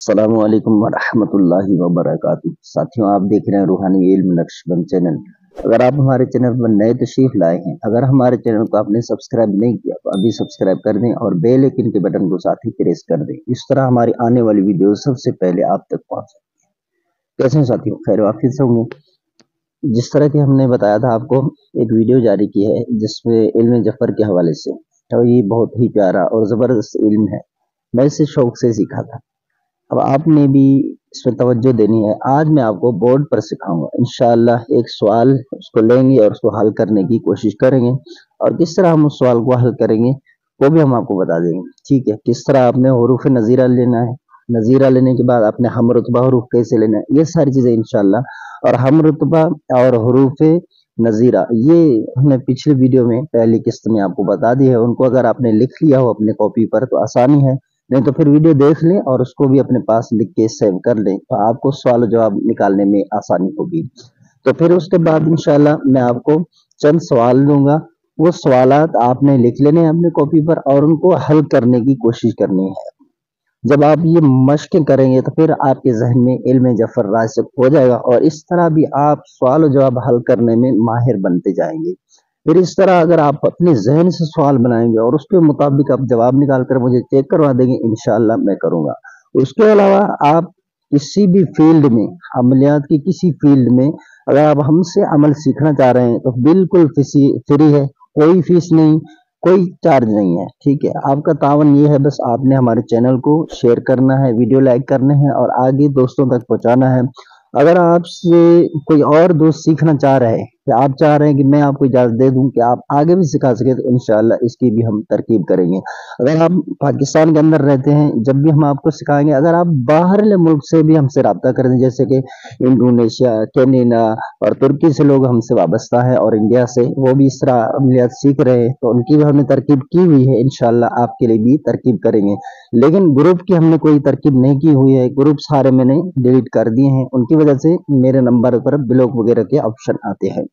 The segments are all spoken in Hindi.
अस्सलामुअलैकुम वरहमतुल्लाहि वबरकातुहू। साथियों, आप देख रहे हैं रूहानी इल्म नक्शबंद चैनल। अगर आप हमारे चैनल पर नए तशरीफ लाए हैं, अगर हमारे चैनल को आपने सब्सक्राइब नहीं किया तो अभी सब्सक्राइब कर दें और बेल आइकन के बटन को साथ ही प्रेस कर दें। इस तरह हमारी आने वाली वीडियो सबसे पहले आप तक पहुंच सकती है। कैसे हैं साथियों, खैर वाफियत से होंगे। जिस तरह की हमने बताया था आपको, एक वीडियो जारी की है जिसमें इल्म जफर के हवाले से, तो ये बहुत ही प्यारा और ज़बरदस्त इल्म है। मैं इसे शौक से सीखा था। अब आपने भी इसमें तवज्जो देनी है। आज मैं आपको बोर्ड पर सिखाऊंगा इंशाअल्लाह। एक सवाल उसको लेंगे और उसको हल करने की कोशिश करेंगे, और किस तरह हम उस सवाल को हल करेंगे वो भी हम आपको बता देंगे। ठीक है, किस तरह आपने हुरूफ नज़ीरा लेना है, नज़ीरा लेने के बाद आपने हम रुतबा हुरूफ कैसे लेना है, ये सारी चीज़ें इंशाअल्लाह। और हम रुतबा और हुरूफ नज़ीरा ये हमने पिछले वीडियो में पहली किस्त में आपको बता दी है। उनको अगर आपने लिख लिया हो अपने कॉपी पर तो आसानी है, नहीं तो फिर वीडियो देख लें और उसको भी अपने पास लिख के सेव कर लें, तो आपको सवाल जवाब निकालने में आसानी होगी। तो फिर उसके बाद इंशाल्लाह मैं आपको चंद सवाल दूंगा। वो सवालात आपने लिख लेने हैं अपने कॉपी पर और उनको हल करने की कोशिश करनी है। जब आप ये मश्क करेंगे तो फिर आपके जहन में इल्म जफर रासिख हो जाएगा, और इस तरह भी आप सवाल जवाब हल करने में माहिर बनते जाएंगे। फिर इस तरह अगर आप अपने जहन से सवाल बनाएंगे और उसके मुताबिक आप जवाब निकाल कर मुझे चेक करवा देंगे, इंशाअल्लाह मैं करूंगा। उसके अलावा आप किसी भी फील्ड में, अमलियात की किसी फील्ड में अगर आप हमसे अमल सीखना चाह रहे हैं तो बिल्कुल फ्री है, कोई फीस नहीं, कोई चार्ज नहीं है। ठीक है, आपका तावन ये है, बस आपने हमारे चैनल को शेयर करना है, वीडियो लाइक करने हैं और आगे दोस्तों तक पहुंचाना है। अगर आपसे कोई और दोस्त सीखना चाह रहे हैं या आप चाह रहे हैं कि मैं आपको इजाज़त दे दूं कि आप आगे भी सिखा सके, तो इंशाअल्लाह इसकी भी हम तरकीब करेंगे। अगर आप पाकिस्तान के अंदर रहते हैं, जब भी हम आपको सिखाएंगे, अगर आप बाहरले मुल्क से भी हमसे रब्ता कर दें, जैसे कि इंडोनेशिया, केन्या और तुर्की से लोग हमसे वाबस्ता है, और इंडिया से वो भी इस तरह अमलियात सीख रहे हैं, तो उनकी भी हमने तरकीब की हुई है। इंशाअल्लाह आपके लिए भी तरकीब करेंगे। लेकिन ग्रुप की हमने कोई तरकीब नहीं की हुई है, ग्रुप सारे मैंने डिलीट कर दिए हैं। उनकी वजह से मेरे नंबर पर ब्लॉक वगैरह के ऑप्शन आते हैं।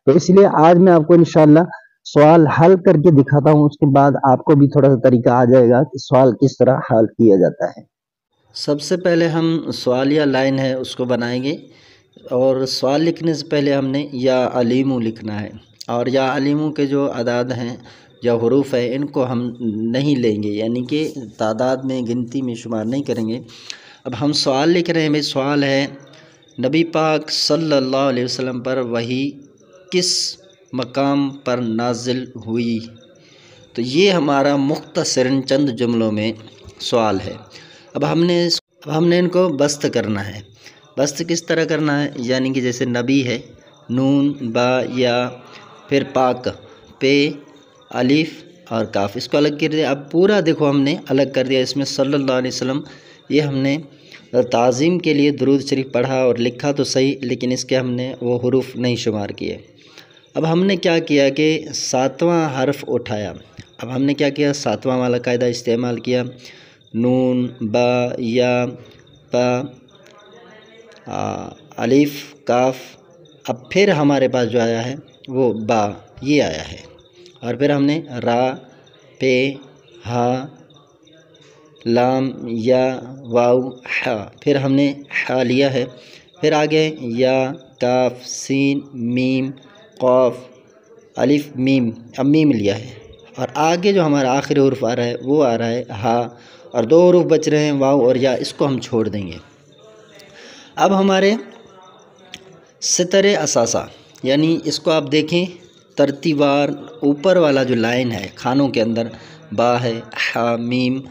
तो इसलिए आज मैं आपको इंशाअल्लाह सवाल हल करके दिखाता हूँ। उसके बाद आपको भी थोड़ा सा तरीका आ जाएगा कि सवाल किस तरह हल किया जाता है। सबसे पहले हम सवाल या लाइन है उसको बनाएंगे, और सवाल लिखने से पहले हमने या अलीमु लिखना है, और या अलीमु के जो अदाद हैं या हुरूफ है इनको हम नहीं लेंगे, यानी कि तादाद में, गिनती में शुमार नहीं करेंगे। अब हम सवाल लिख रहे हैं भाई, सवाल है नबी पाक सल्लल्लाहु अलैहि वसल्लम पर वही किस मकाम पर नाजिल हुई। तो ये हमारा मुख्तसरन चंद जुमलों में सवाल है। अब हमने इनको बस्त करना है। बस्त किस तरह करना है, यानी कि जैसे नबी है, नून बा या, फिर पाक पे अलिफ और काफ, इसको अलग कर दिया। अब पूरा देखो हमने अलग कर दिया। इसमें सल्लल्लाहु अलैहि वसल्लम ये हमने ताज़ीम के लिए दुरूद शरीफ पढ़ा और लिखा तो सही, लेकिन इसके हमने वो हुरूफ नहीं शुमार किए। अब हमने क्या किया कि सातवां हर्फ उठाया। अब हमने क्या किया, सातवां वाला कायदा इस्तेमाल किया। नून बा या पा अलिफ काफ। अब फिर हमारे पास जो आया है वो बा, ये आया है, और फिर हमने रा पे हा लाम या वाव हा, फिर हमने हा लिया है। फिर आगे या काफ सीन मीम क़ाफ अलिफ मीम, अब मीम लिया है, और आगे जो हमारा आखिरी हुर्फ आ रहा है वो आ रहा है हा, और दो हुरूफ बच रहे हैं वाव और या, इसको हम छोड़ देंगे। अब हमारे सितरे असासा, यानी इसको आप देखें तरतीबार, ऊपर वाला जो लाइन है खानों के अंदर बा है, हा मीम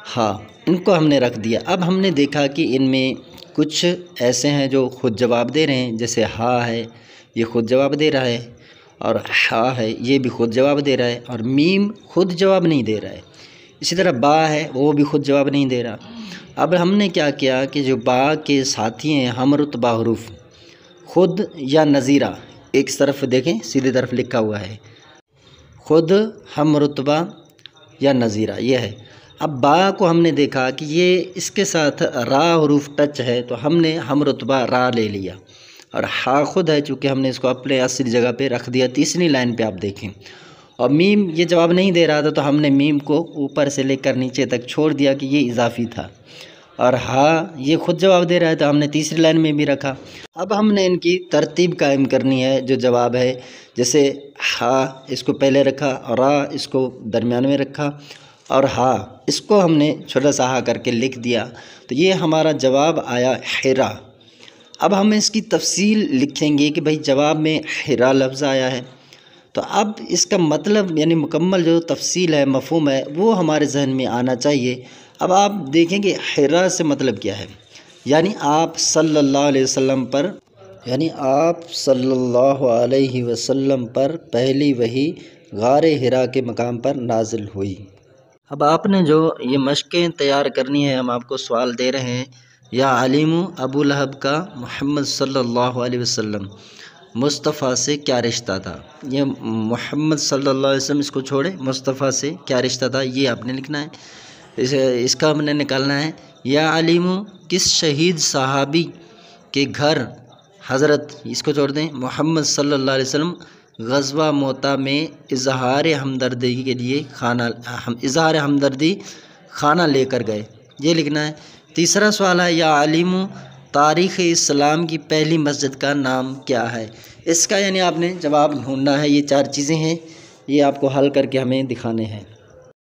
हा, इनको हमने रख दिया। अब हमने देखा कि इनमें कुछ ऐसे हैं जो ख़ुद जवाब दे रहे हैं, जैसे हा है ये ख़ुद जवाब दे रहा है, और हा है ये भी ख़ुद जवाब दे रहा है, और मीम खुद जवाब नहीं दे रहा है। इसी तरह बा है वो भी खुद जवाब नहीं दे रहा। अब हमने क्या किया कि जो बा के साथी हैं हम रुतबा हुरूफ, खुद या नज़ीरा, एक तरफ देखें सीधी तरफ लिखा हुआ है खुद हम रुतबा या नज़ीरा, ये है। अब बा को हमने देखा कि ये इसके साथ रा हुरूफ टच है, तो हमने हम रुतबा रा ले लिया, और हा खुद है चूँकि हमने इसको अपने असली जगह पे रख दिया। तीसरी लाइन पे आप देखें, और मीम ये जवाब नहीं दे रहा था, तो हमने मीम को ऊपर से लेकर नीचे तक छोड़ दिया कि ये इजाफी था। और हाँ ये खुद जवाब दे रहा है तो हमने तीसरी लाइन में भी रखा। अब हमने इनकी तरतीब कायम करनी है जो जवाब है, जैसे हाँ इसको पहले रखा और रा इसको दरमियान में रखा और हाँ इसको हमने छोटा सा हा करके लिख दिया, तो ये हमारा जवाब आया हिरा। अब हम इसकी तफसील लिखेंगे कि भाई जवाब में हिरा लफ्ज़ आया है, तो अब इसका मतलब यानी मुकम्मल जो तफसील है, मफ़हूम है, वो हमारे जहन में आना चाहिए। अब आप देखेंगे हिरा से मतलब क्या है, यानी आप सल्लल्लाहु अलैहि वसल्लम पर पहली वही गारे हिरा के मकाम पर नाजिल हुई। अब आपने जो ये मशक़ें तैयार करनी है, हम आपको सवाल दे रहे हैं, या अलीमु अबू लहब का मोहम्मद सल्लल्लाहु अलैहि वसल्लम मुस्तफ़ा से क्या रिश्ता था। ये मोहम्मद सल्लल्लाहु अलैहि वसल्लम इसको छोड़े, मुस्तफ़ा से क्या रिश्ता था ये आपने लिखना है। इसका हमने निकालना है, या अलीमु किस शहीद सहाबी के घर हज़रत, इसको छोड़ दें, मोहम्मद सल्लल्लाहु अलैहि वसल्लम ग़ज़वा मोता में इज़हार हमदर्दी के लिए इज़हार हमदर्दी खाना लेकर गए, ये लिखना है। तीसरा सवाल है, या अलीमु तारीख़ इस्लाम की पहली मस्जिद का नाम क्या है। इसका यानी आपने जवाब ढूंढना है। ये 4 चीज़ें हैं, ये आपको हल करके हमें दिखाने हैं।